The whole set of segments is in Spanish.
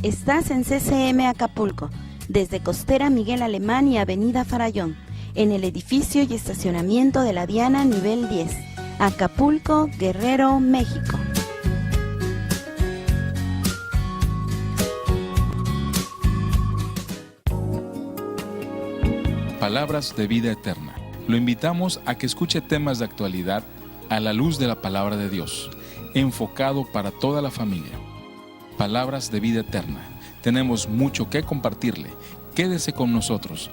Estás en CCM Acapulco, desde Costera Miguel Alemán y Avenida Farallón, en el edificio y estacionamiento de la Diana nivel 10, Acapulco, Guerrero, México. Palabras de vida eterna. Lo invitamos a que escuche temas de actualidad a la luz de la palabra de Dios, enfocado para toda la familia. Palabras de vida eterna. Tenemos mucho que compartirle. Quédese con nosotros.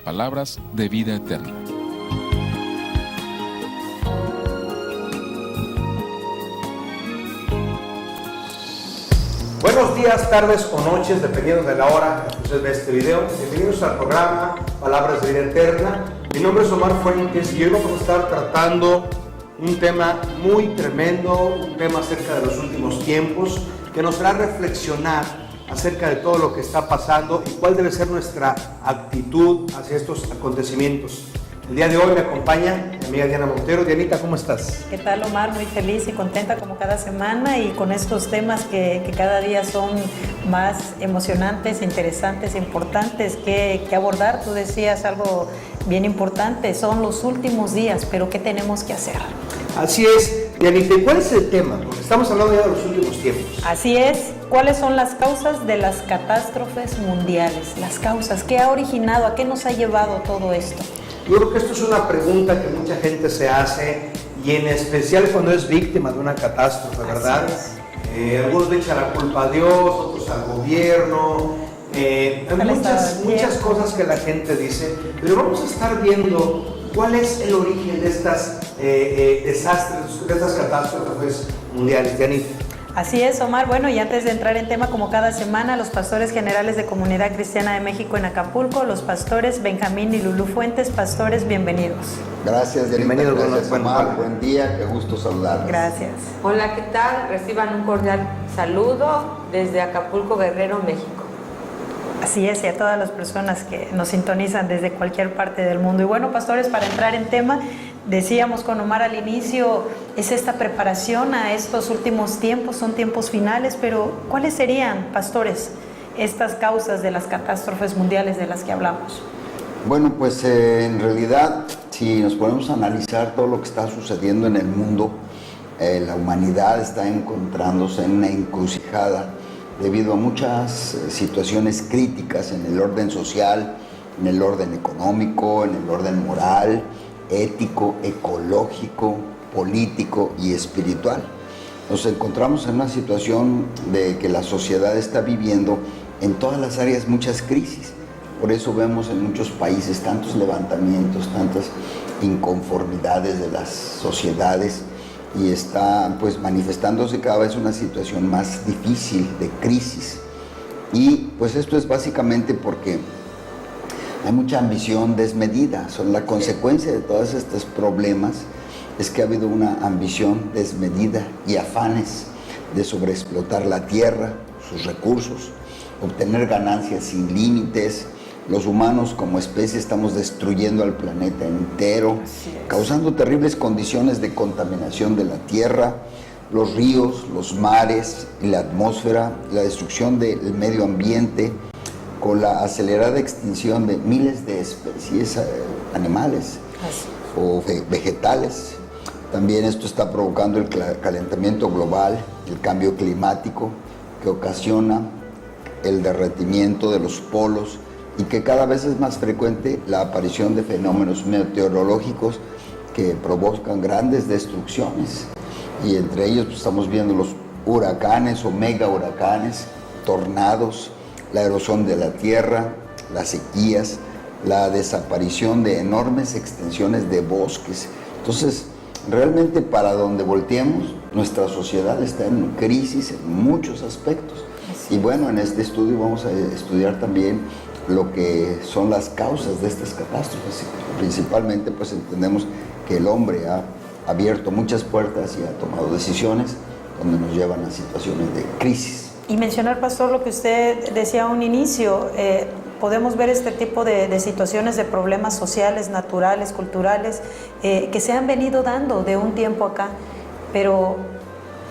Palabras de vida eterna. Buenos días, tardes o noches, dependiendo de la hora que usted ve este video. Bienvenidos al programa Palabras de Vida Eterna. Mi nombre es Omar Fuentes y hoy vamos a estar tratando un tema muy tremendo, un tema acerca de los últimos tiempos, que nos hará reflexionar acerca de todo lo que está pasando y cuál debe ser nuestra actitud hacia estos acontecimientos. El día de hoy me acompaña mi amiga Diana Montero. Dianita, ¿cómo estás? ¿Qué tal, Omar? Muy feliz y contenta como cada semana y con estos temas que cada día son más emocionantes, interesantes, importantes que abordar. Tú decías algo bien importante, son los últimos días, pero ¿qué tenemos que hacer? Así es. Dianita, ¿cuál es el tema? Porque estamos hablando ya de los últimos tiempos. Así es. ¿Cuáles son las causas de las catástrofes mundiales? Las causas, ¿qué ha originado? ¿A qué nos ha llevado todo esto? Yo creo que esto es una pregunta que mucha gente se hace, y en especial cuando es víctima de una catástrofe, ¿verdad? Algunos le echan la culpa a Dios, otros al gobierno, hay muchas cosas que la gente dice, pero vamos a estar viendo cuál es el origen de estas desastres, de estas catástrofes mundiales. Dianita. Así es, Omar. Bueno, y antes de entrar en tema, como cada semana, los pastores generales de Comunidad Cristiana de México en Acapulco, los pastores Benjamín y Lulú Fuentes. Pastores, bienvenidos. Gracias, Dianita. Bienvenidos, gracias, Omar. Buen día, qué gusto saludarles. Gracias. Hola, ¿qué tal? Reciban un cordial saludo desde Acapulco, Guerrero, México. Así es, y a todas las personas que nos sintonizan desde cualquier parte del mundo. Y bueno, pastores, para entrar en tema, decíamos con Omar al inicio, es esta preparación a estos últimos tiempos, son tiempos finales, pero ¿cuáles serían, pastores, estas causas de las catástrofes mundiales de las que hablamos? Bueno, pues en realidad, si nos ponemos a analizar todo lo que está sucediendo en el mundo, la humanidad está encontrándose en una encrucijada debido a muchas situaciones críticas en el orden social, en el orden económico, en el orden moral, ético, ecológico, político y espiritual. Nos encontramos en una situación de que la sociedad está viviendo en todas las áreas muchas crisis. Por eso vemos en muchos países tantos levantamientos, tantas inconformidades de las sociedades, y está pues manifestándose cada vez una situación más difícil de crisis. Y pues esto es básicamente porque hay mucha ambición desmedida. La consecuencia de todos estos problemas es que ha habido una ambición desmedida y afanes de sobreexplotar la tierra, sus recursos, obtener ganancias sin límites. Los humanos como especie estamos destruyendo al planeta entero, causando terribles condiciones de contaminación de la tierra, los ríos, los mares y la atmósfera, la destrucción del medio ambiente, con la acelerada extinción de miles de especies animales o vegetales. También esto está provocando el calentamiento global, el cambio climático, que ocasiona el derretimiento de los polos, y que cada vez es más frecuente la aparición de fenómenos meteorológicos que provocan grandes destrucciones. Y entre ellos pues, estamos viendo los huracanes o mega huracanes, tornados, la erosión de la tierra, las sequías, la desaparición de enormes extensiones de bosques. Entonces, realmente para donde volteemos, nuestra sociedad está en crisis en muchos aspectos. Y bueno, en este estudio vamos a estudiar también lo que son las causas de estas catástrofes. Principalmente pues entendemos que el hombre ha abierto muchas puertas y ha tomado decisiones donde nos llevan a situaciones de crisis. Y mencionar, pastor, lo que usted decía a un inicio, podemos ver este tipo de situaciones, de problemas sociales, naturales, culturales, que se han venido dando de un tiempo acá, pero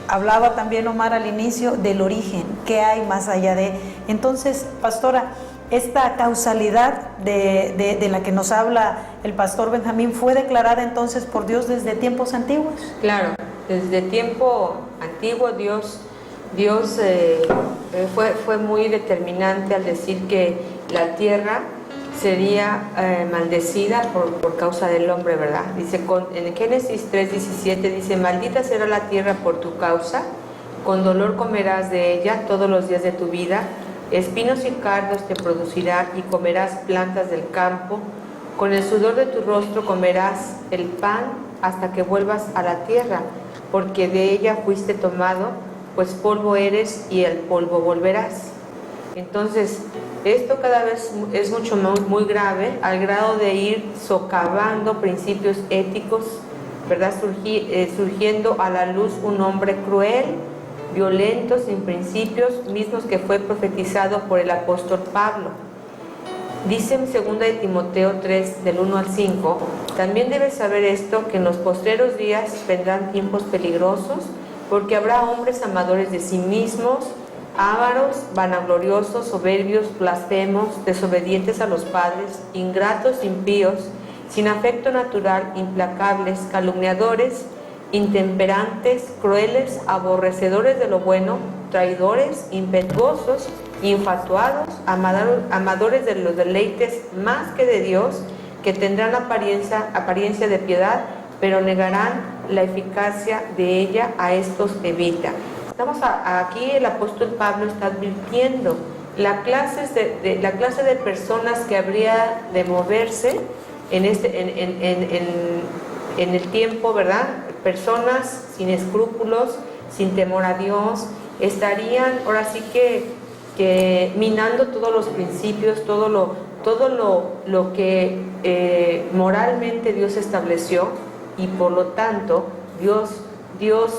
Hablaba también Omar al inicio del origen, qué hay más allá de. Entonces, pastora, esta causalidad de la que nos habla el pastor Benjamín fue declarada entonces por Dios desde tiempos antiguos. Claro, desde tiempo antiguo Dios fue muy determinante al decir que la tierra sería maldecida por causa del hombre, ¿verdad? Dice en Génesis 3:17 dice: maldita será la tierra por tu causa, con dolor comerás de ella todos los días de tu vida, espinos y cardos te producirá y comerás plantas del campo, con el sudor de tu rostro comerás el pan hasta que vuelvas a la tierra, porque de ella fuiste tomado, pues polvo eres y el polvo volverás. Entonces, esto cada vez es mucho muy grave, al grado de ir socavando principios éticos, ¿verdad? Surgiendo a la luz un hombre cruel, violento, sin principios, mismos que fue profetizado por el apóstol Pablo. Dice en 2 de Timoteo 3, del 1 al 5, también debes saber esto, que en los postreros días vendrán tiempos peligrosos, porque habrá hombres amadores de sí mismos, ávaros, vanagloriosos, soberbios, blasfemos, desobedientes a los padres, ingratos, impíos, sin afecto natural, implacables, calumniadores, intemperantes, crueles, aborrecedores de lo bueno, traidores, impetuosos, infatuados, amadores de los deleites más que de Dios, que tendrán apariencia de piedad, pero negarán la eficacia de ella. A estos evita. Aquí el apóstol Pablo está advirtiendo la clase de personas que habría de moverse en el tiempo, ¿verdad? Personas sin escrúpulos, sin temor a Dios, estarían ahora sí que minando todos los principios, todo lo que moralmente Dios estableció, y por lo tanto Dios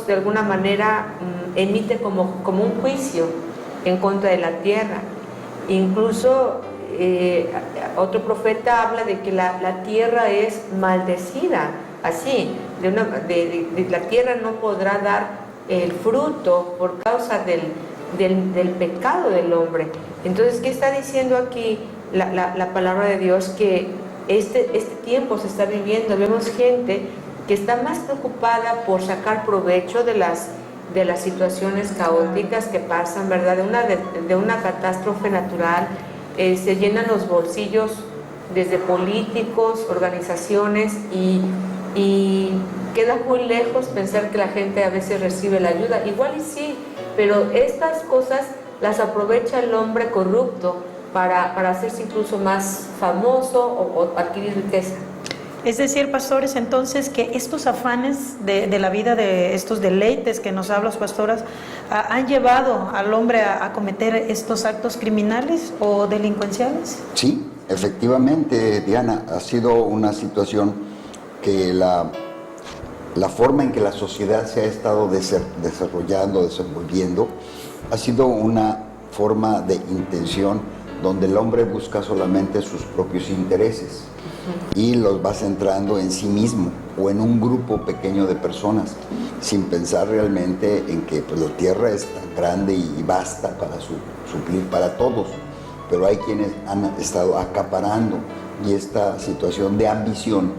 de alguna manera emite como un juicio en contra de la tierra. Incluso otro profeta habla de que la tierra es maldecida, así, la tierra no podrá dar el fruto por causa del pecado del hombre. Entonces, ¿qué está diciendo aquí la palabra de Dios? Que este tiempo se está viviendo. Vemos gente que está más preocupada por sacar provecho de las situaciones caóticas que pasan, ¿verdad? De una catástrofe natural. Se llenan los bolsillos desde políticos, organizaciones, y queda muy lejos pensar que la gente a veces recibe la ayuda. Igual y sí, pero estas cosas las aprovecha el hombre corrupto para hacerse incluso más famoso o adquirir riqueza. Es decir, pastores, entonces, que estos afanes de la vida, de estos deleites que nos hablan las pastoras, ¿han llevado al hombre a cometer estos actos criminales o delincuenciales? Sí, efectivamente, Diana, ha sido una situación que la forma en que la sociedad se ha estado desarrollando, desenvolviendo, ha sido una forma de intención donde el hombre busca solamente sus propios intereses y los va centrando en sí mismo o en un grupo pequeño de personas, sin pensar realmente en que pues, la tierra es tan grande y vasta para suplir para todos, pero hay quienes han estado acaparando, y esta situación de ambición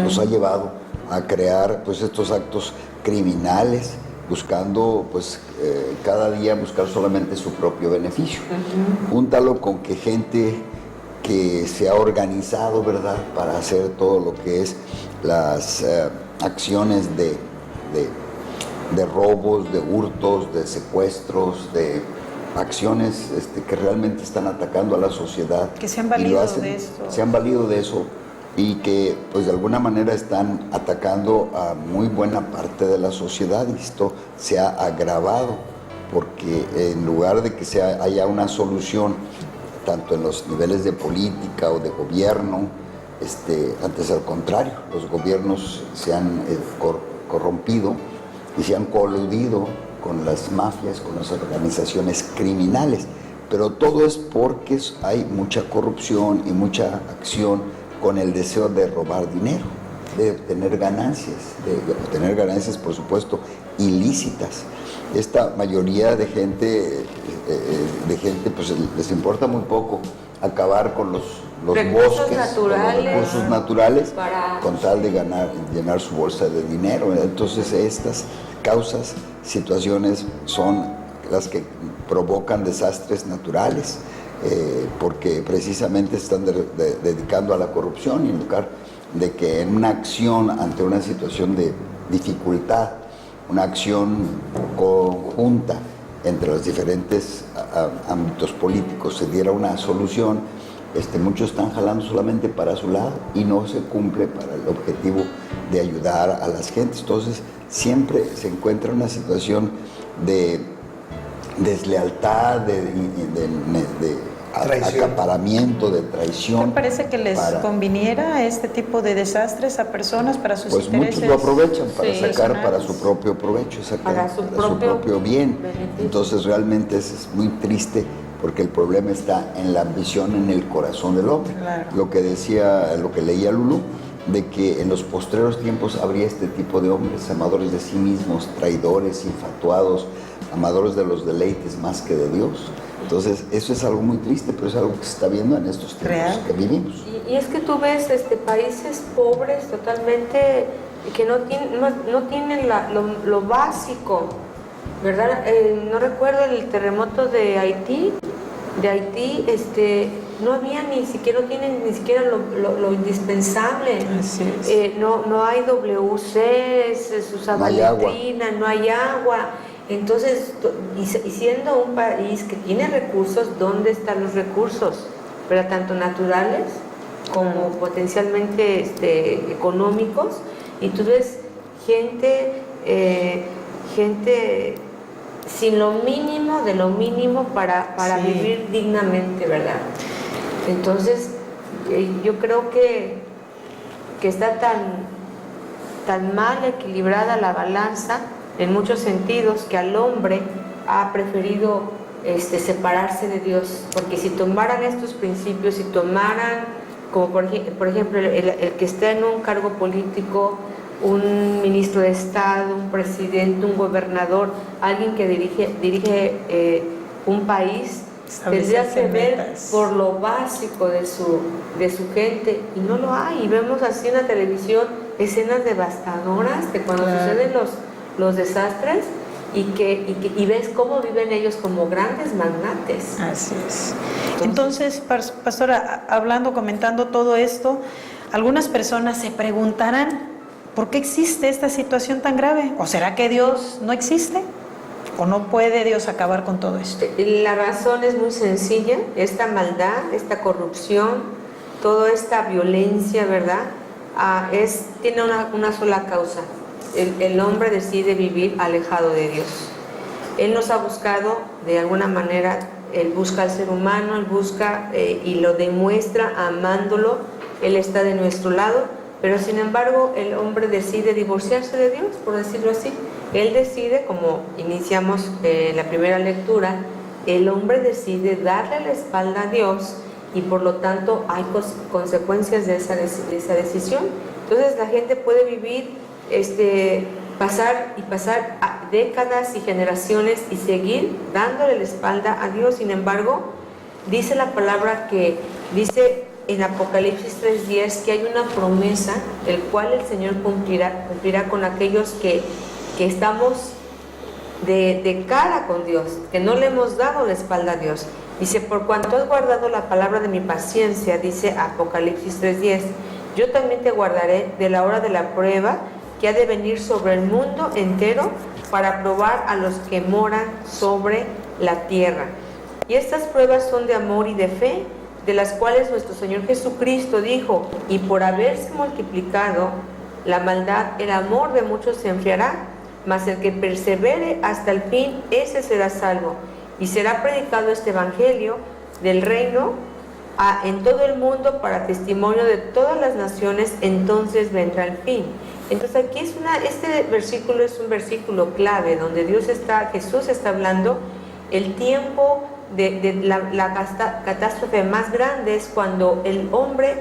nos ha llevado a crear pues estos actos criminales, buscando pues cada día buscar solamente su propio beneficio. Júntalo con que gente que se ha organizado, ¿verdad?, para hacer todo lo que es las acciones de robos, de hurtos, de secuestros, de acciones que realmente están atacando a la sociedad. Que se han valido de esto. Se han valido de eso, y que pues de alguna manera están atacando a muy buena parte de la sociedad, y esto se ha agravado porque en lugar de que haya una solución tanto en los niveles de política o de gobierno, antes al contrario, los gobiernos se han corrompido y se han coludido con las mafias, con las organizaciones criminales, pero todo es porque hay mucha corrupción y mucha acción con el deseo de robar dinero. de obtener ganancias, por supuesto ilícitas. Esta mayoría de gente pues les importa muy poco acabar con los bosques, naturales, con los recursos naturales, para... con tal de llenar su bolsa de dinero. Entonces estas causas, situaciones son las que provocan desastres naturales, porque precisamente están dedicando a la corrupción, y en lugar de que en una acción ante una situación de dificultad, una acción conjunta entre los diferentes ámbitos políticos se diera una solución, muchos están jalando solamente para su lado y no se cumple para el objetivo de ayudar a las gentes. Entonces siempre se encuentra una situación de deslealtad, de acaparamiento, de traición. ¿Te parece que les conviniera este tipo de desastres a personas para sus pues intereses? Muchos lo aprovechan para sacar para su propio provecho, para su propio bien. Beneficio. Entonces realmente es muy triste, porque el problema está en la ambición en el corazón del hombre. Claro. Lo que leía Lulú, de que en los postreros tiempos habría este tipo de hombres, amadores de sí mismos, traidores, infatuados, amadores de los deleites más que de Dios. Entonces, eso es algo muy triste, pero es algo que se está viendo en estos tiempos que vivimos. Y es que tú ves países pobres totalmente, que no tienen lo básico, ¿verdad? No recuerdo el terremoto de Haití. No había no tienen ni siquiera lo indispensable. Así es. No hay WC, se usaba letrina, no hay agua. Entonces, y siendo un país que tiene recursos, ¿dónde están los recursos? ¿Verdad? Tanto naturales como potencialmente económicos. Y tú ves gente sin lo mínimo de lo mínimo para sí, vivir dignamente, ¿verdad? Entonces, yo creo que está tan mal equilibrada la balanza en muchos sentidos, que al hombre ha preferido separarse de Dios, porque si tomaran estos principios, si tomaran, como por ejemplo el que está en un cargo político, un ministro de Estado, un presidente, un gobernador, alguien que dirige un país, tendría que ver por lo básico de su gente, y no lo hay. Y vemos así en la televisión escenas devastadoras de cuando suceden los desastres, y ves cómo viven ellos como grandes magnates. Así es. Entonces, pastora, comentando todo esto, algunas personas se preguntarán, ¿por qué existe esta situación tan grave? ¿O será que Dios no existe? ¿O no puede Dios acabar con todo esto? La razón es muy sencilla. Esta maldad, esta corrupción, toda esta violencia, ¿verdad? Tiene una sola causa. El hombre decide vivir alejado de Dios. Él nos ha buscado de alguna manera, Él busca al ser humano, Él busca y lo demuestra amándolo. Él está de nuestro lado, pero sin embargo el hombre decide divorciarse de Dios, por decirlo así. Él decide, como iniciamos la primera lectura, el hombre decide darle la espalda a Dios, y por lo tanto hay consecuencias de esa decisión. Entonces la gente puede vivir, pasar décadas y generaciones y seguir dándole la espalda a Dios. Sin embargo, dice la palabra que dice en Apocalipsis 3:10 que hay una promesa, el cual el Señor cumplirá con aquellos que estamos de cara con Dios, que no le hemos dado la espalda a Dios. Dice, por cuanto has guardado la palabra de mi paciencia, dice Apocalipsis 3:10, yo también te guardaré de la hora de la prueba que ha de venir sobre el mundo entero, para probar a los que moran sobre la tierra. Y estas pruebas son de amor y de fe, de las cuales nuestro Señor Jesucristo dijo, y por haberse multiplicado la maldad, el amor de muchos se enfriará, mas el que persevere hasta el fin, ese será salvo. Y será predicado este evangelio del reino en todo el mundo para testimonio de todas las naciones, entonces vendrá el fin. Entonces aquí este versículo es un versículo clave, donde Jesús está hablando el tiempo de la catástrofe más grande, es cuando el hombre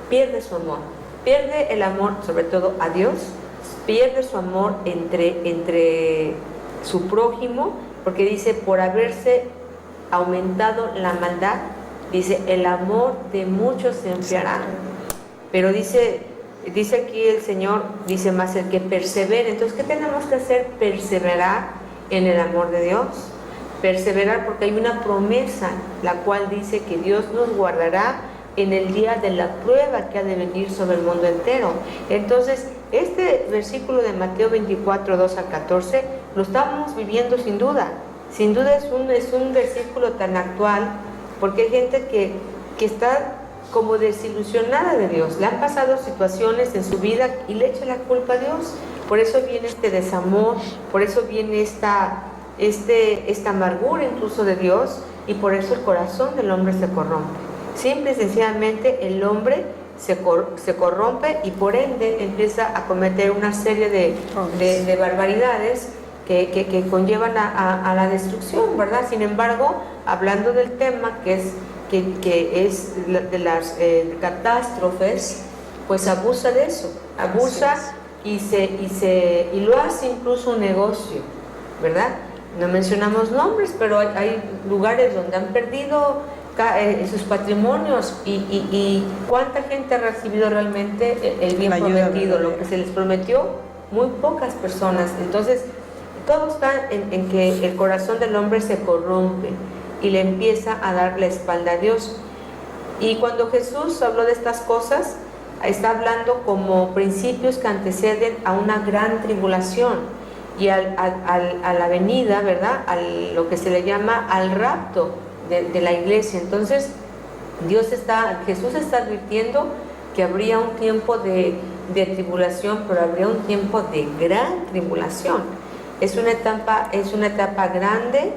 pierde su amor. pierde el amor, sobre todo a Dios, pierde su amor entre su prójimo, porque dice, por haberse aumentado la maldad, dice, el amor de muchos se enfriará. Pero dice aquí el Señor, dice más el que persevere. Entonces, ¿qué tenemos que hacer? Perseverar en el amor de Dios. Perseverar porque hay una promesa, la cual dice que Dios nos guardará en el día de la prueba que ha de venir sobre el mundo entero. Entonces, este versículo de Mateo 24, 2 al 14, lo estamos viviendo sin duda. Sin duda es un versículo tan actual, porque hay gente que está como desilusionada de Dios. Le han pasado situaciones en su vida y le echa la culpa a Dios. Por eso viene este desamor, por eso viene esta amargura incluso de Dios, y por eso el corazón del hombre se corrompe. Simple y sencillamente el hombre se corrompe y por ende empieza a cometer una serie de barbaridades que conllevan a la destrucción, ¿verdad? Sin embargo, hablando del tema que es de las catástrofes, pues abusa de eso, abusa y lo hace incluso un negocio, ¿verdad? No mencionamos nombres, pero hay lugares donde han perdido sus patrimonios y cuánta gente ha recibido realmente el bien prometido, lo que se les prometió, muy pocas personas. Entonces, todo está en que el corazón del hombre se corrompe y le empieza a dar la espalda a Dios. Y cuando Jesús habló de estas cosas, está hablando como principios que anteceden a una gran tribulación y a la venida, ¿verdad? A lo que se le llama al rapto de la iglesia. Entonces, Jesús está advirtiendo que habría un tiempo de tribulación, pero habría un tiempo de gran tribulación. Es una etapa grande,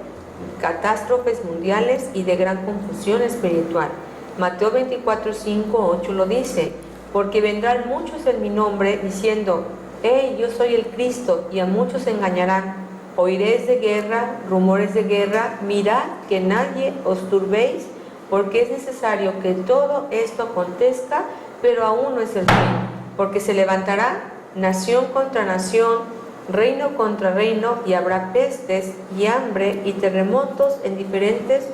catástrofes mundiales y de gran confusión espiritual. Mateo 24, 5, 8 lo dice, porque vendrán muchos en mi nombre diciendo, hey, yo soy el Cristo, y a muchos engañarán. Oiréis de guerra, rumores de guerra, mirad que nadie os turbéis, porque es necesario que todo esto acontezca, pero aún no es el fin, porque se levantará nación contra nación, reino contra reino, y habrá pestes y hambre y terremotos en diferentes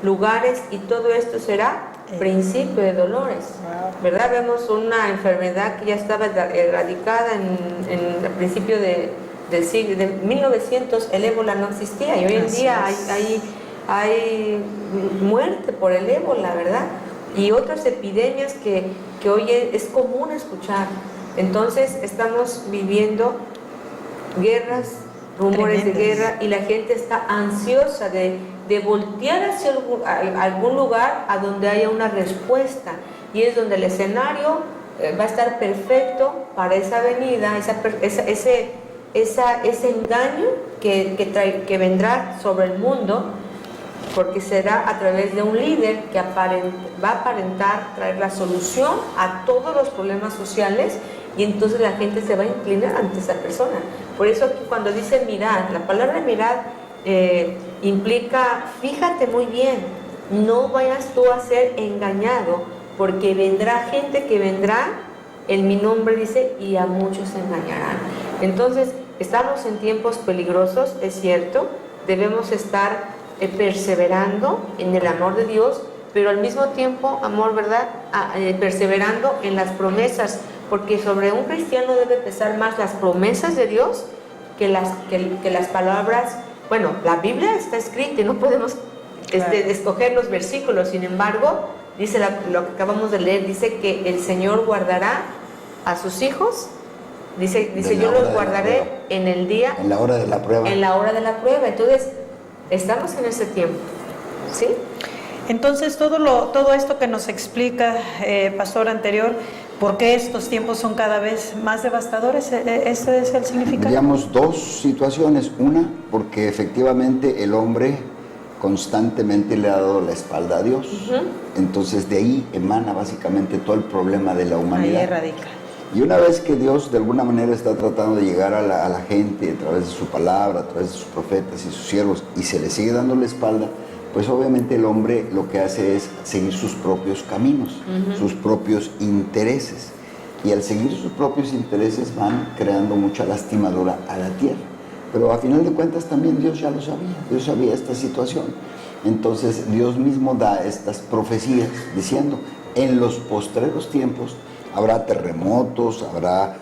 lugares, y todo esto será principio de dolores, ¿verdad? Vemos una enfermedad que ya estaba erradicada en el principio del siglo, de 1900, el ébola no existía, y hoy en día hay muerte por el ébola, ¿verdad? Y otras epidemias que hoy es común escuchar. Entonces estamos viviendo guerras, rumores de guerra, y la gente está ansiosa de voltear hacia algún lugar a donde haya una respuesta, y es donde el escenario va a estar perfecto para esa venida, ese engaño que vendrá sobre el mundo, porque será a través de un líder que va a aparentar traer la solución a todos los problemas sociales, y entonces la gente se va a inclinar ante esa persona. Por eso aquí cuando dice mirad, la palabra mirad implica fíjate muy bien, no vayas tú a ser engañado, porque vendrá gente que vendrá en mi nombre, dice, y a muchos engañarán. Entonces estamos en tiempos peligrosos, es cierto, debemos estar perseverando en el amor de Dios, pero al mismo tiempo, amor, ¿verdad? Perseverando en las promesas, porque sobre un cristiano debe pesar más las promesas de Dios que las palabras. Bueno, la Biblia está escrita y no podemos escoger los versículos. Sin embargo, dice lo que acabamos de leer, dice que el Señor guardará a sus hijos. Dice yo los guardaré en el día, en la hora de la prueba. En la hora de la prueba. Entonces, estamos en ese tiempo, ¿sí? Entonces, todo esto que nos explica, pastor anterior, ¿por qué estos tiempos son cada vez más devastadores? ¿Ese es el significado? Digamos dos situaciones. Una, porque efectivamente el hombre constantemente le ha dado la espalda a Dios. Entonces de ahí emana básicamente todo el problema de la humanidad. Ahí radica. Y una vez que Dios de alguna manera está tratando de llegar a la gente a través de su palabra, a través de sus profetas y sus siervos, y se le sigue dando la espalda, pues obviamente el hombre lo que hace es seguir sus propios caminos, sus propios intereses. y al seguir sus propios intereses van creando mucha lastimadura a la tierra. Pero a final de cuentas también Dios ya lo sabía, Dios sabía esta situación. Entonces Dios mismo da estas profecías diciendo, en los postreros tiempos habrá terremotos, habrá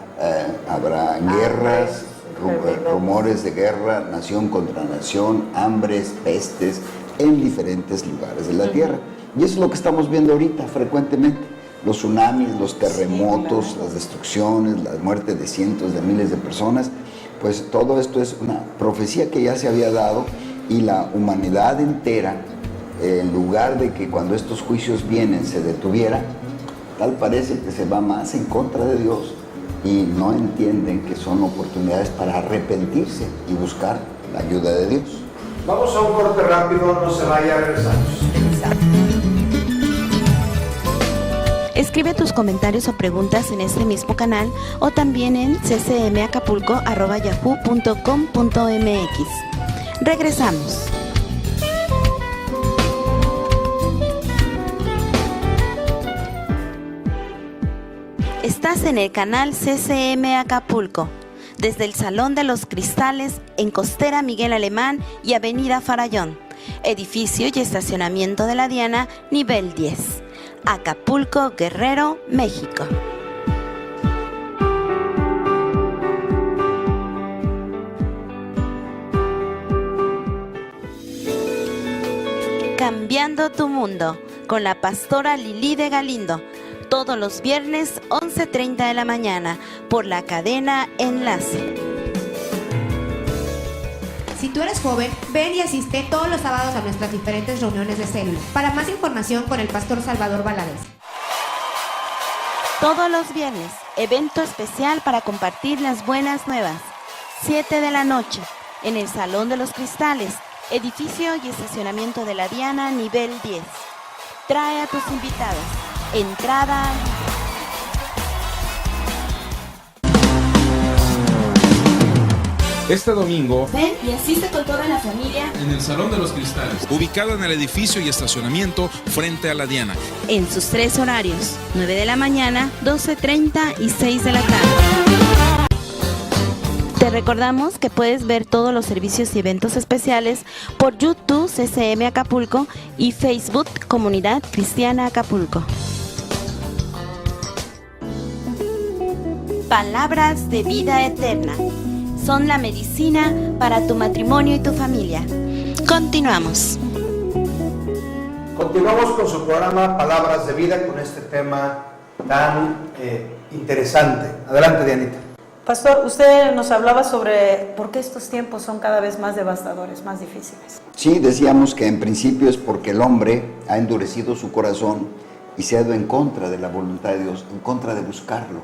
guerras, rumores de guerra, nación contra nación, hambres, pestes, en diferentes lugares de la tierra. Y eso es lo que estamos viendo ahorita frecuentemente. Los tsunamis, los terremotos, las destrucciones, la muerte de cientos de miles de personas. Pues todo esto es una profecía que ya se había dado, y la humanidad entera, en lugar de que cuando estos juicios vienen se detuviera, tal parece que se va más en contra de Dios y no entienden que son oportunidades para arrepentirse y buscar la ayuda de Dios. Vamos a un corte rápido, no se vaya, regresamos. Escribe tus comentarios o preguntas en este mismo canal o también en ccmacapulco@yahoo.com.mx. Regresamos. Estás en el canal CCM Acapulco, desde el Salón de los Cristales en Costera Miguel Alemán y Avenida Farallón, edificio y estacionamiento de la Diana, nivel 10, Acapulco, Guerrero, México. Cambiando tu mundo, con la pastora Lili de Galindo, todos los viernes 11:30 de la mañana, por la cadena Enlace. Si tú eres joven, ven y asiste todos los sábados a nuestras diferentes reuniones de célula. Para más información con el pastor Salvador Valadez. Todos los viernes, evento especial para compartir las buenas nuevas. 7 de la noche, en el Salón de los Cristales, edificio y estacionamiento de la Diana, nivel 10. Trae a tus invitados. Entrada Este domingo, ven y asiste con toda la familia en el Salón de los Cristales, ubicado en el edificio y estacionamiento frente a la Diana, en sus 3 horarios: 9 de la mañana, 12:30 y 6 de la tarde. Te recordamos que puedes ver todos los servicios y eventos especiales por YouTube CCM Acapulco y Facebook Comunidad Cristiana Acapulco. Palabras de vida eterna. Son la medicina para tu matrimonio y tu familia. Continuamos. Continuamos con su programa Palabras de Vida, con este tema tan interesante. Adelante, Dianita. Pastor, usted nos hablaba sobre por qué estos tiempos son cada vez más devastadores, más difíciles. Sí, decíamos que en principio es porque el hombre ha endurecido su corazón y se ha ido en contra de la voluntad de Dios, en contra de buscarlo.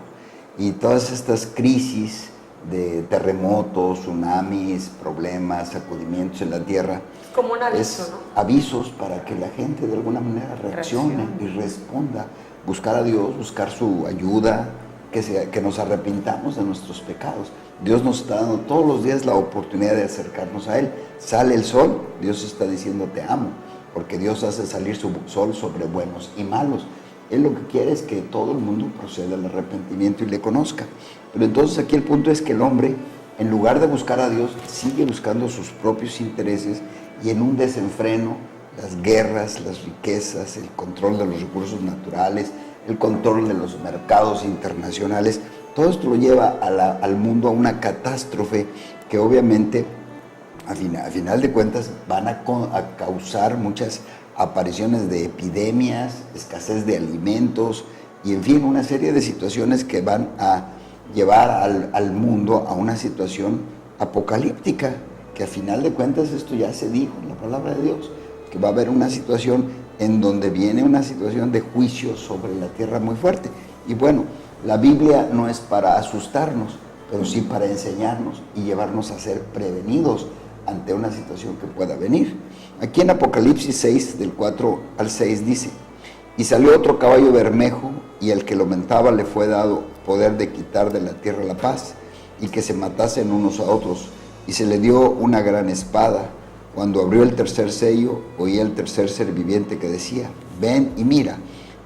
Y todas estas crisis de terremotos, tsunamis, problemas, sacudimientos en la tierra, Como un aviso, es ¿no? avisos para que la gente de alguna manera reaccione y responda, buscar a Dios, buscar su ayuda, que nos arrepintamos de nuestros pecados. Dios nos está dando todos los días la oportunidad de acercarnos a Él. Sale el sol, Dios está diciendo te amo, porque Dios hace salir su sol sobre buenos y malos. Él lo que quiere es que todo el mundo proceda al arrepentimiento y le conozca. Pero entonces aquí el punto es que el hombre, en lugar de buscar a Dios, sigue buscando sus propios intereses, y en un desenfreno, las guerras, las riquezas, el control de los recursos naturales, el control de los mercados internacionales, todo esto lo lleva al mundo a una catástrofe que obviamente a final de cuentas van a causar muchas apariciones de epidemias, escasez de alimentos y en fin, una serie de situaciones que van a llevar al mundo a una situación apocalíptica, que a final de cuentas esto ya se dijo en la palabra de Dios, que va a haber una situación en donde viene una situación de juicio sobre la tierra muy fuerte. Y bueno, la Biblia no es para asustarnos, pero sí para enseñarnos y llevarnos a ser prevenidos ante una situación que pueda venir. Aquí en Apocalipsis 6, del 4 al 6 dice: y salió otro caballo bermejo, y al que lo montaba le fue dado poder de quitar de la tierra la paz, y que se matasen unos a otros, y se le dio una gran espada. Cuando abrió el tercer sello, oía el tercer ser viviente que decía: ven y mira.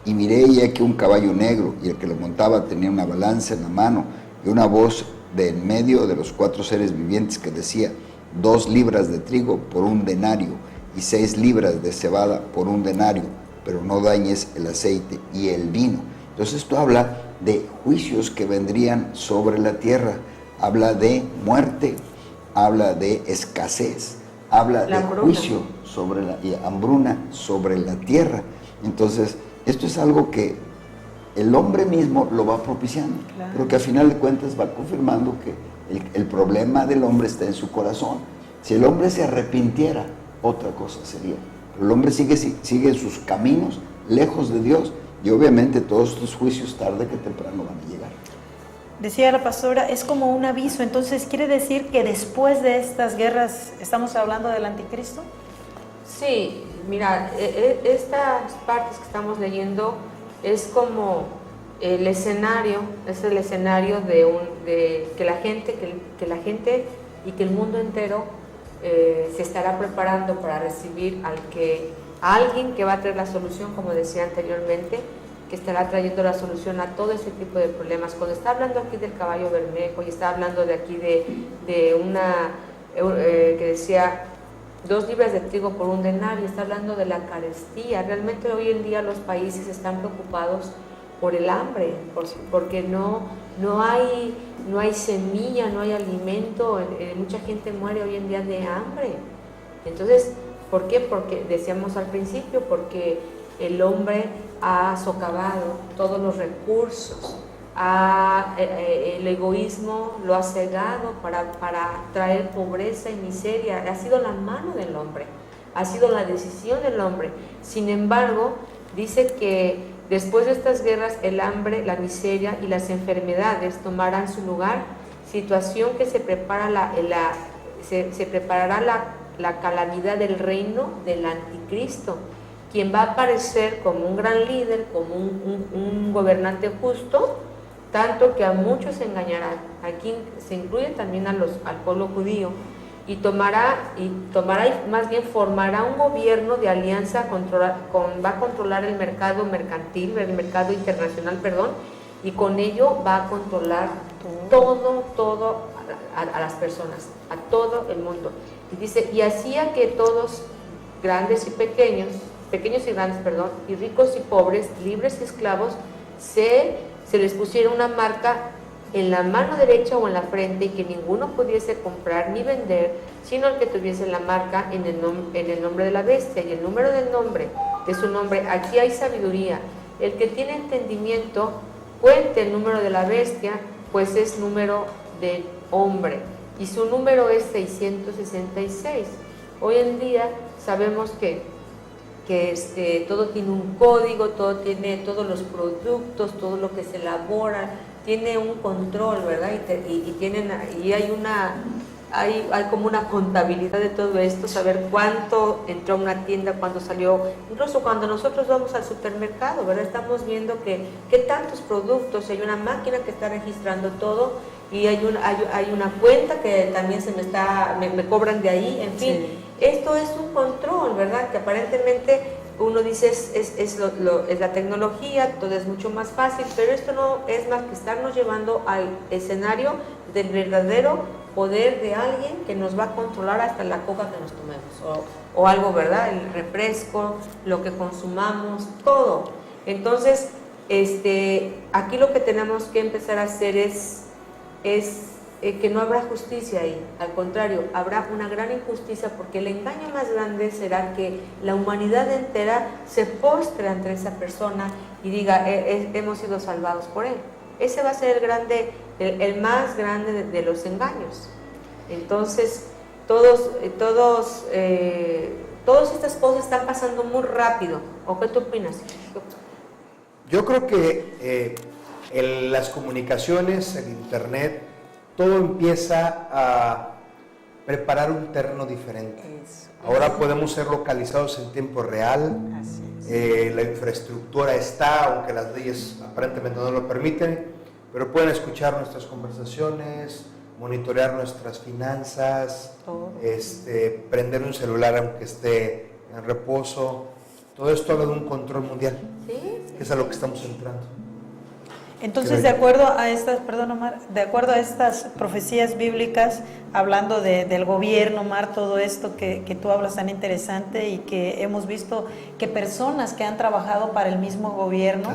Y miré y aquí un caballo negro, y el que lo montaba tenía una balanza en la mano, y una voz de en medio de los 4 seres vivientes que decía: 2 libras de trigo por 1 denario, y 6 libras de cebada por 1 denario, pero no dañes el aceite y el vino. Entonces esto habla de juicios que vendrían sobre la tierra, habla de muerte, habla de escasez, habla de juicio sobre y hambruna sobre la tierra. Entonces esto es algo que el hombre mismo lo va propiciando, claro, pero que a final de cuentas va confirmando que el problema del hombre está en su corazón. Si el hombre se arrepintiera, otra cosa sería. Pero el hombre sigue en sus caminos, lejos de Dios, y obviamente todos estos juicios tarde que temprano van a llegar. Decía la pastora, es como un aviso. Entonces, ¿quiere decir que después de estas guerras estamos hablando del anticristo? Sí, mira, estas partes que estamos leyendo es como el escenario, es el escenario de que la gente y que el mundo entero se estará preparando para recibir a alguien que va a traer la solución, como decía anteriormente, que estará trayendo la solución a todo ese tipo de problemas. Cuando está hablando aquí del caballo bermejo y está hablando de aquí de una que decía 2 libras de trigo por 1 denario, está hablando de la carestía. Realmente hoy en día los países están preocupados por el hambre, porque no hay semilla, no hay alimento. Mucha gente muere hoy en día de hambre. Entonces, ¿por qué? Porque decíamos al principio, porque el hombre ha socavado todos los recursos, el egoísmo lo ha cegado para traer pobreza y miseria. Ha sido la mano del hombre, ha sido la decisión del hombre. Sin embargo, dice que después de estas guerras, el hambre, la miseria y las enfermedades tomarán su lugar, situación que se preparará la calamidad del reino del anticristo, quien va a aparecer como un gran líder, como un gobernante justo, tanto que a muchos engañará. Aquí se incluye también al pueblo judío, y más bien formará un gobierno de alianza, va a controlar el mercado mercantil, el mercado internacional, y con ello va a controlar todo a las personas, a todo el mundo. Y dice, y hacía que todos, grandes y pequeños y grandes, y ricos y pobres, libres y esclavos, se les pusiera una marca en la mano derecha o en la frente, y que ninguno pudiese comprar ni vender, sino el que tuviese la marca en el nombre de la bestia y el número del nombre de su nombre. Aquí hay sabiduría. El que tiene entendimiento, cuente el número de la bestia, pues es número de hombre, y su número es 666. Hoy en día sabemos que todo tiene un código, todos los productos, todo lo que se elabora, tiene un control, ¿verdad? Hay como una contabilidad de todo esto, saber cuánto entró a una tienda, cuánto salió. Incluso cuando nosotros vamos al supermercado, ¿verdad? Estamos viendo que tantos productos, hay una máquina que está registrando todo, y hay una cuenta que también me cobran de ahí, en fin. Sí. Esto es un control, ¿verdad? Que aparentemente uno dice es la tecnología, todo es mucho más fácil, pero esto no es más que estarnos llevando al escenario del verdadero poder de alguien que nos va a controlar hasta la coca que nos tomemos, o algo, ¿verdad? El refresco, lo que consumamos, todo. Entonces, aquí lo que tenemos que empezar a hacer es que no habrá justicia ahí, al contrario, habrá una gran injusticia, porque el engaño más grande será que la humanidad entera se postre ante esa persona y diga, hemos sido salvados por él. Ese va a ser el más grande de los engaños. Entonces, todas estas cosas están pasando muy rápido. ¿O qué tú opinas? Yo creo que en las comunicaciones, en internet, todo empieza a preparar un terreno diferente. Ahora podemos ser localizados en tiempo real, la infraestructura está, aunque las leyes aparentemente no lo permiten, pero pueden escuchar nuestras conversaciones, monitorear nuestras finanzas, prender un celular aunque esté en reposo. Todo esto habla de un control mundial. Sí, que es a lo que estamos entrando. Entonces, de acuerdo a estas, perdón, Omar, de acuerdo a estas profecías bíblicas, hablando del gobierno, Omar, todo esto que tú hablas tan interesante y que hemos visto que personas que han trabajado para el mismo gobierno,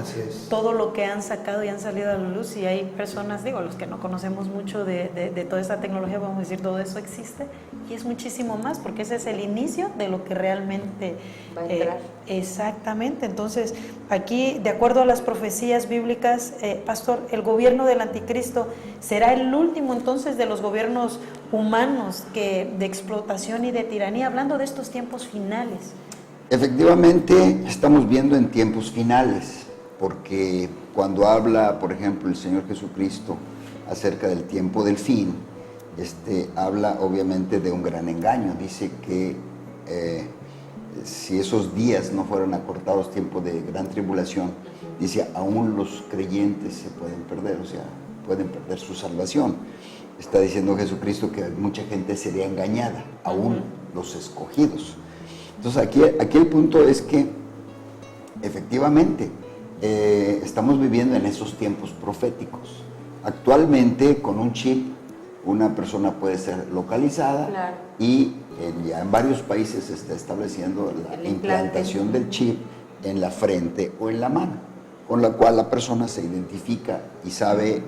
todo lo que han sacado y han salido a la luz, y hay personas, digo, los que no conocemos mucho de toda esta tecnología, vamos a decir, todo eso existe y es muchísimo más, porque ese es el inicio de lo que realmente va a entrar. Exactamente. Entonces, aquí, de acuerdo a las profecías bíblicas, pastor, el gobierno del anticristo será el último entonces de los gobiernos humanos de explotación y de tiranía, hablando de estos tiempos finales. Efectivamente, estamos viendo en tiempos finales, porque cuando habla, por ejemplo, el Señor Jesucristo acerca del tiempo del fin, habla obviamente de un gran engaño. Dice que si esos días no fueron acortados, tiempo de gran tribulación, dice, aún los creyentes se pueden perder, o sea, pueden perder su salvación. Está diciendo Jesucristo que mucha gente sería engañada, aún los escogidos. Entonces aquí el punto es que efectivamente estamos viviendo en esos tiempos proféticos. Actualmente con un chip una persona puede ser localizada, claro, y ya en varios países se está estableciendo la implantación del chip en la frente o en la mano, con la cual la persona se identifica y sabe,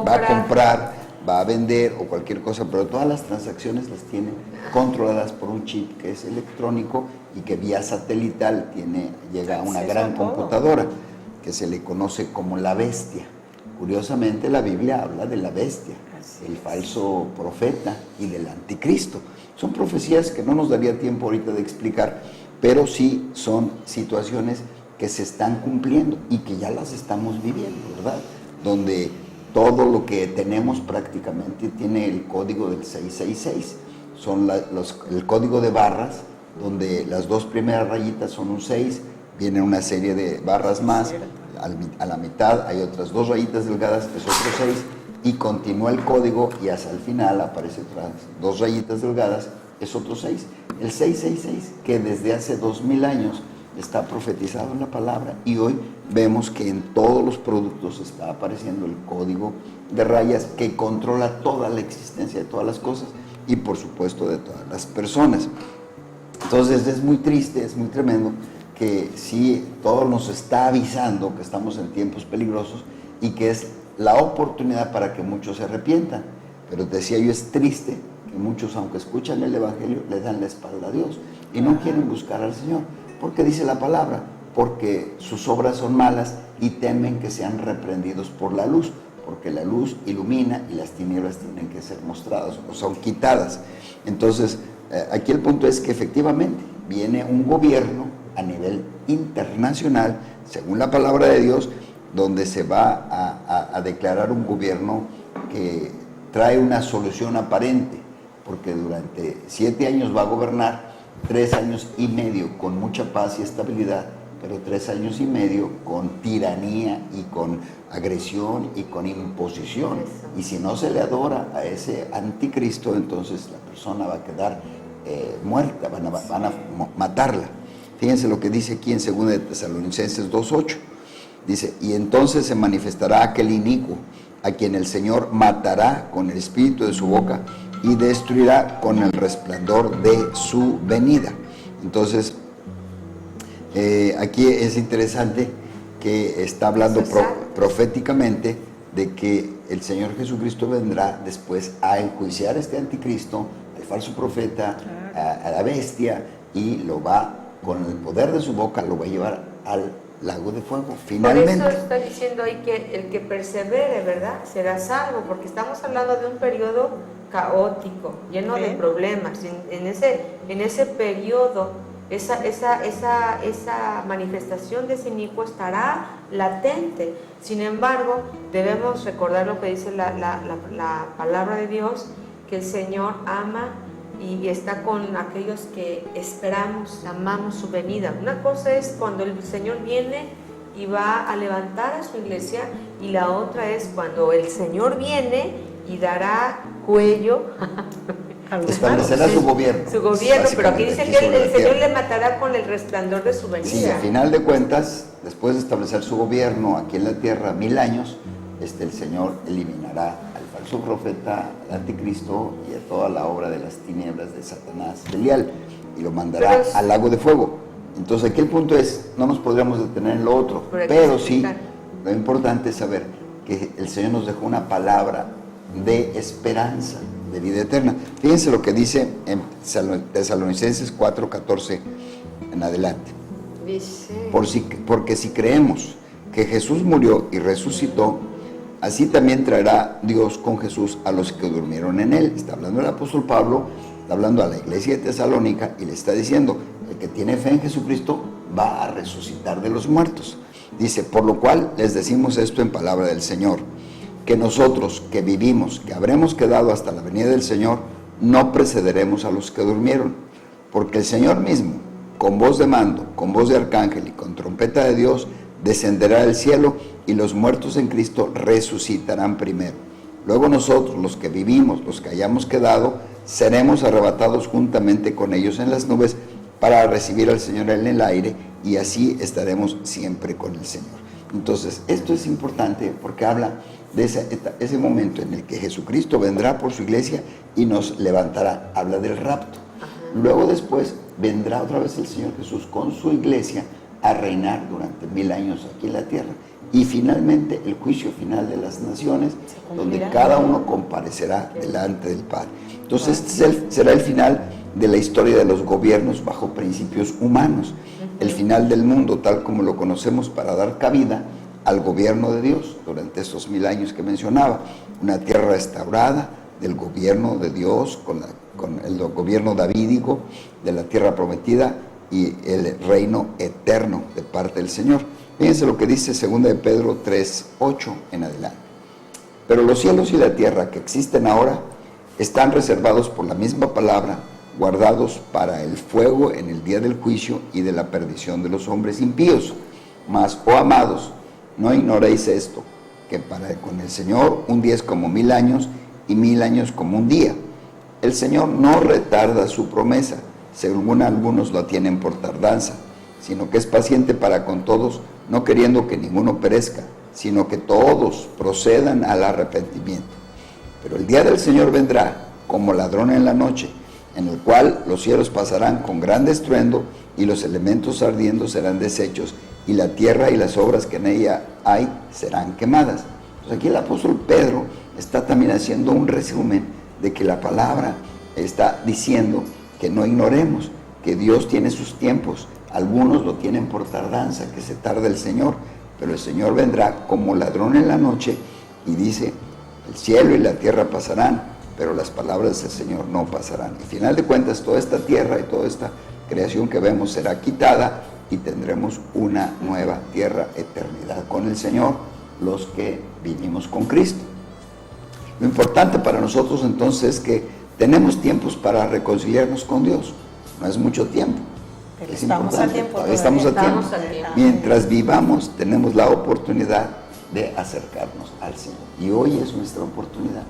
va a comprar, va a vender o cualquier cosa, pero todas las transacciones las tiene controladas por un chip que es electrónico y que vía satelital llega a una gran computadora que se le conoce como la bestia. Curiosamente, la Biblia habla de la bestia, el falso profeta y del anticristo. Son profecías que no nos daría tiempo ahorita de explicar, pero sí son situaciones que se están cumpliendo y que ya las estamos viviendo, ¿verdad? Donde todo lo que tenemos prácticamente tiene el código del 666. Son el código de barras, donde las dos primeras rayitas son un 6, viene una serie de barras más, a la mitad hay otras dos rayitas delgadas, que es otro 6, y continúa el código y hasta el final aparece otras dos rayitas delgadas, es otro 6. El 666, que desde hace 2000 años está profetizado en la palabra, y hoy vemos que en todos los productos está apareciendo el código de rayas que controla toda la existencia de todas las cosas y por supuesto de todas las personas. Entonces es muy triste, es muy tremendo que sí, todo nos está avisando que estamos en tiempos peligrosos y que es la oportunidad para que muchos se arrepientan. Pero decía yo, es triste que muchos, aunque escuchan el Evangelio, le dan la espalda a Dios y no quieren buscar al Señor. Porque dice la palabra, porque sus obras son malas y temen que sean reprendidos por la luz, porque la luz ilumina y las tinieblas tienen que ser mostradas o son quitadas. Entonces, aquí el punto es que efectivamente viene un gobierno a nivel internacional, según la palabra de Dios, donde se va a declarar un gobierno que trae una solución aparente, porque durante 7 años va a gobernar, 3 años y medio con mucha paz y estabilidad, pero 3 años y medio con tiranía y con agresión y con imposición. Y si no se le adora a ese anticristo, entonces la persona va a quedar muerta, van a matarla. Fíjense lo que dice aquí en 2 de Tesalonicenses 2:8. Dice, y entonces se manifestará aquel inicuo, a quien el Señor matará con el espíritu de su boca y destruirá con el resplandor de su venida. Entonces, aquí es interesante que está hablando proféticamente de que el Señor Jesucristo vendrá después a enjuiciar a este anticristo, al falso profeta, a la bestia, y lo va, con el poder de su boca, lo va a llevar al lago de fuego, finalmente. Por eso está diciendo ahí que el que persevere, ¿verdad?, será salvo, porque estamos hablando de un periodo caótico, lleno de problemas. En ese periodo, esa manifestación de ese inicuo estará latente. Sin embargo, debemos recordar lo que dice la palabra de Dios, que el Señor ama y está con aquellos que amamos su venida. Una cosa es cuando el Señor viene y va a levantar a su iglesia, y la otra es cuando el Señor viene y dará cuello establecerá su gobierno. Su gobierno, pero aquí dice que sobre el la Señor tierra. le matará con el resplandor de su venida. Sí, a final de cuentas, después de establecer su gobierno aquí en la tierra 1000 años, el Señor eliminará al falso profeta, al anticristo y a toda la obra de las tinieblas de Satanás Belial, y lo mandará al lago de fuego. Entonces aquí el punto es, no nos podríamos detener en lo otro, pero sí, lo importante es saber que el Señor nos dejó una palabra de esperanza, de vida eterna. Fíjense lo que dice en Tesalonicenses 4:14 en adelante. Dice, Porque si creemos que Jesús murió y resucitó, así también traerá Dios con Jesús a los que durmieron en él. Está hablando el apóstol Pablo, está hablando a la iglesia de Tesalónica y le está diciendo, el que tiene fe en Jesucristo va a resucitar de los muertos. Dice, por lo cual les decimos esto en palabra del Señor, que nosotros que vivimos, que habremos quedado hasta la venida del Señor, no precederemos a los que durmieron, porque el Señor mismo, con voz de mando, con voz de arcángel y con trompeta de Dios, descenderá del cielo y los muertos en Cristo resucitarán primero. Luego nosotros, los que vivimos, los que hayamos quedado, seremos arrebatados juntamente con ellos en las nubes para recibir al Señor en el aire y así estaremos siempre con el Señor. Entonces, esto es importante porque habla de ese momento en el que Jesucristo vendrá por su iglesia y nos levantará. Habla del rapto. Luego después vendrá otra vez el Señor Jesús con su iglesia a reinar durante 1000 años aquí en la tierra. Y finalmente el juicio final de las naciones, donde cada uno comparecerá delante del Padre. Entonces este será el final de la historia de los gobiernos bajo principios humanos. El final del mundo tal como lo conocemos para dar cabida al gobierno de Dios durante estos 1000 años que mencionaba. Una tierra restaurada del gobierno de Dios con el gobierno davídico de la tierra prometida y el reino eterno de parte del Señor. Fíjense lo que dice 2 de Pedro 3:8 en adelante. Pero los cielos y la tierra que existen ahora están reservados por la misma palabra, guardados para el fuego en el día del juicio y de la perdición de los hombres impíos. Mas, oh amados, no ignoréis esto, que con el Señor un día es como 1000 años y 1000 años como un día. El Señor no retarda su promesa, según algunos lo tienen por tardanza, sino que es paciente para con todos, no queriendo que ninguno perezca, sino que todos procedan al arrepentimiento. Pero el día del Señor vendrá como ladrón en la noche, en el cual los cielos pasarán con gran estruendo y los elementos ardiendo serán deshechos y la tierra y las obras que en ella hay serán quemadas. Pues aquí el apóstol Pedro está también haciendo un resumen de que la palabra está diciendo que no ignoremos, que Dios tiene sus tiempos. Algunos lo tienen por tardanza, que se tarda el Señor, pero el Señor vendrá como ladrón en la noche y dice, el cielo y la tierra pasarán, pero las palabras del Señor no pasarán. Y al final de cuentas, toda esta tierra y toda esta creación que vemos será quitada y tendremos una nueva tierra, eternidad con el Señor, los que vivimos con Cristo. Lo importante para nosotros entonces es que tenemos tiempos para reconciliarnos con Dios. No es mucho tiempo. Pero es estamos importante. a tiempo. Todavía estamos a tiempo. Estamos a tiempo. Mientras vivamos, tenemos la oportunidad de acercarnos al Señor. Y hoy es nuestra oportunidad.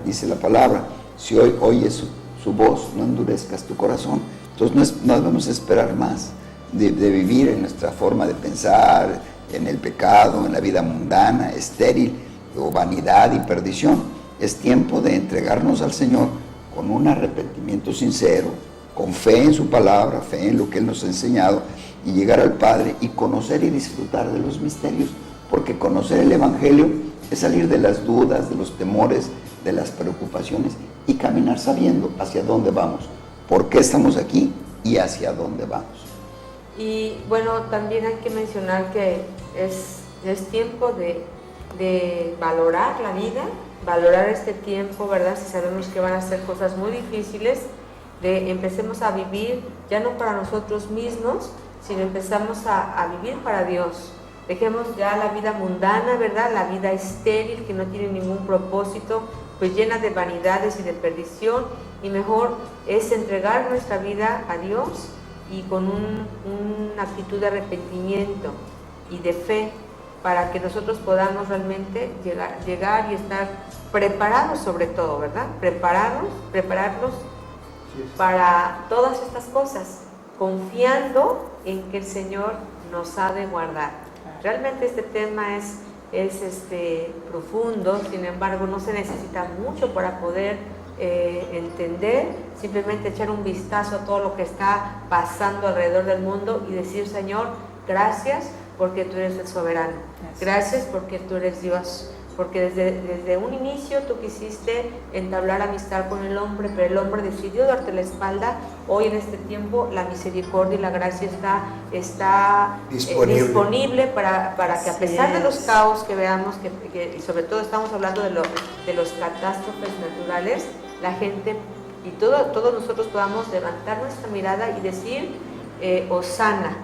Dice la palabra, si hoy oyes su voz, no endurezcas tu corazón. Entonces no debemos esperar más de vivir en nuestra forma de pensar, en el pecado, en la vida mundana, estéril, o vanidad y perdición. Es tiempo de entregarnos al Señor con un arrepentimiento sincero, con fe en su palabra, fe en lo que Él nos ha enseñado, y llegar al Padre y conocer y disfrutar de los misterios, porque conocer el Evangelio es salir de las dudas, de los temores, de las preocupaciones y caminar sabiendo hacia dónde vamos, por qué estamos aquí y hacia dónde vamos. Y bueno, también hay que mencionar que es tiempo de valorar la vida, valorar este tiempo, ¿verdad? Si sabemos que van a ser cosas muy difíciles, empecemos a vivir ya no para nosotros mismos, sino empezamos a vivir para Dios. Dejemos ya la vida mundana, ¿verdad? La vida estéril que no tiene ningún propósito, pues llena de vanidades y de perdición, y mejor es entregar nuestra vida a Dios y con una actitud de arrepentimiento y de fe para que nosotros podamos realmente llegar y estar preparados sobre todo, ¿verdad? Prepararnos para todas estas cosas, confiando en que el Señor nos ha de guardar. Realmente este tema es profundo, sin embargo no se necesita mucho para poder entender, simplemente echar un vistazo a todo lo que está pasando alrededor del mundo y decir: Señor, gracias porque tú eres el soberano, gracias porque tú eres Dios, porque desde un inicio tú quisiste entablar amistad con el hombre, pero el hombre decidió darte la espalda. Hoy en este tiempo la misericordia y la gracia está disponible para que, a pesar de los caos que veamos, y sobre todo estamos hablando de los catástrofes naturales, la gente y todos nosotros podamos levantar nuestra mirada y decir: Hosana.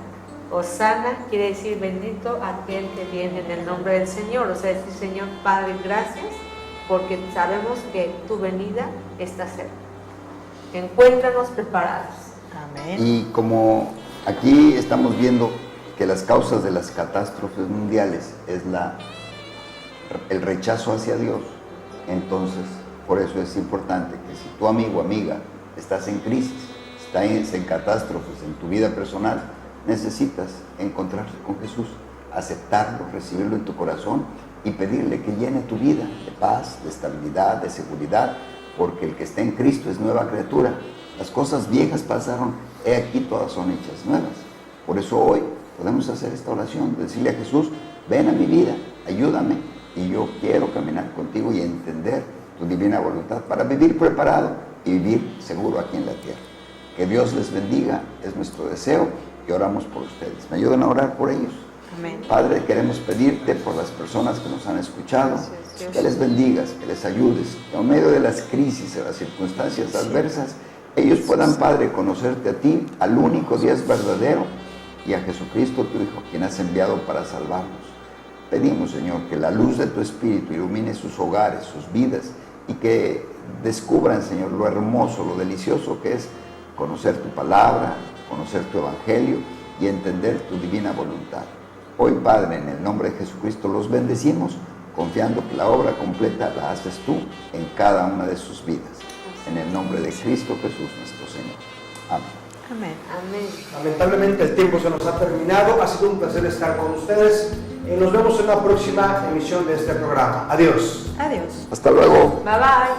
Hosana quiere decir bendito aquel que viene en el nombre del Señor. O sea, decir: Señor Padre, gracias, porque sabemos que tu venida está cerca. Encuéntranos preparados. Amén. Y como aquí estamos viendo que las causas de las catástrofes mundiales es el rechazo hacia Dios, entonces por eso es importante que si tu amigo o amiga estás en crisis, estás en catástrofes en tu vida personal, necesitas encontrarse con Jesús, aceptarlo, recibirlo en tu corazón y pedirle que llene tu vida de paz, de estabilidad, de seguridad, porque el que está en Cristo es nueva criatura. Las cosas viejas pasaron, he aquí todas son hechas nuevas. Por eso hoy podemos hacer esta oración, decirle a Jesús: ven a mi vida, ayúdame, y yo quiero caminar contigo y entender tu divina voluntad para vivir preparado y vivir seguro aquí en la tierra. Que Dios les bendiga, es nuestro deseo, y oramos por ustedes. ¿Me ayudan a orar por ellos? Amén. Padre, queremos pedirte por las personas que nos han escuchado, que les bendigas, que les ayudes, que en medio de las crisis, de las circunstancias adversas, ellos puedan, Padre, conocerte a ti, al único Dios verdadero, y a Jesucristo, tu Hijo, quien has enviado para salvarnos. Pedimos, Señor, que la luz de tu Espíritu ilumine sus hogares, sus vidas, y que descubran, Señor, lo hermoso, lo delicioso que es conocer tu palabra, conocer tu evangelio y entender tu divina voluntad. Hoy, Padre, en el nombre de Jesucristo los bendecimos, confiando que la obra completa la haces tú en cada una de sus vidas. En el nombre de Cristo Jesús, nuestro Señor. Amén. Amén. Amén. Lamentablemente el tiempo se nos ha terminado. Ha sido un placer estar con ustedes. Nos vemos en la próxima emisión de este programa. Adiós. Adiós. Hasta luego. Bye bye.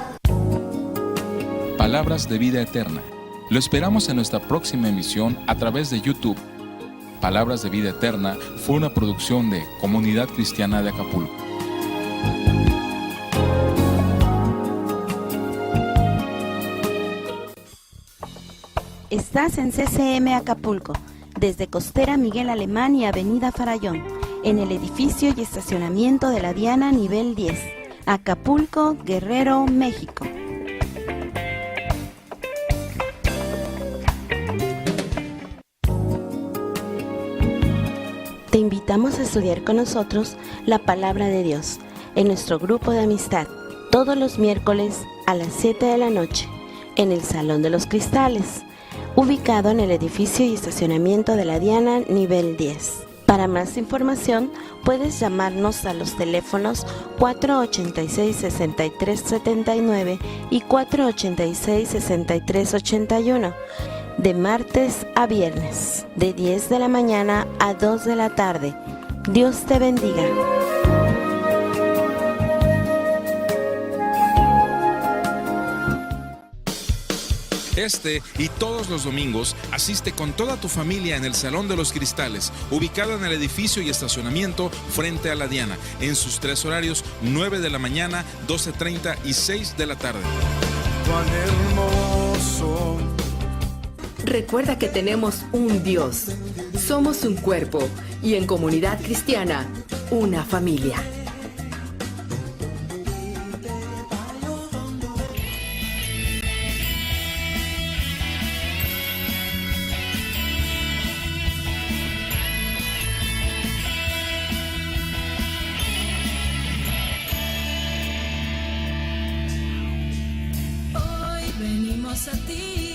Palabras de vida eterna. Lo esperamos en nuestra próxima emisión a través de YouTube. Palabras de Vida Eterna fue una producción de Comunidad Cristiana de Acapulco. Estás en CCM Acapulco, desde Costera Miguel Alemán y Avenida Farallón, en el edificio y estacionamiento de la Diana nivel 10, Acapulco, Guerrero, México. Te invitamos a estudiar con nosotros la Palabra de Dios en nuestro grupo de amistad, todos los miércoles a las 7 de la noche, en el Salón de los Cristales, ubicado en el edificio y estacionamiento de la Diana nivel 10. Para más información, puedes llamarnos a los teléfonos 486-6379 y 486-6381, de martes a viernes, de 10 de la mañana a 2 de la tarde. Dios te bendiga. Este y todos los domingos asiste con toda tu familia en el Salón de los Cristales, ubicado en el edificio y estacionamiento frente a la Diana, en sus 3 horarios: 9 de la mañana, 12:30 y 6 de la tarde. Cuán hermoso. Recuerda que tenemos un Dios, somos un cuerpo y en Comunidad Cristiana, una familia. Hoy venimos a ti.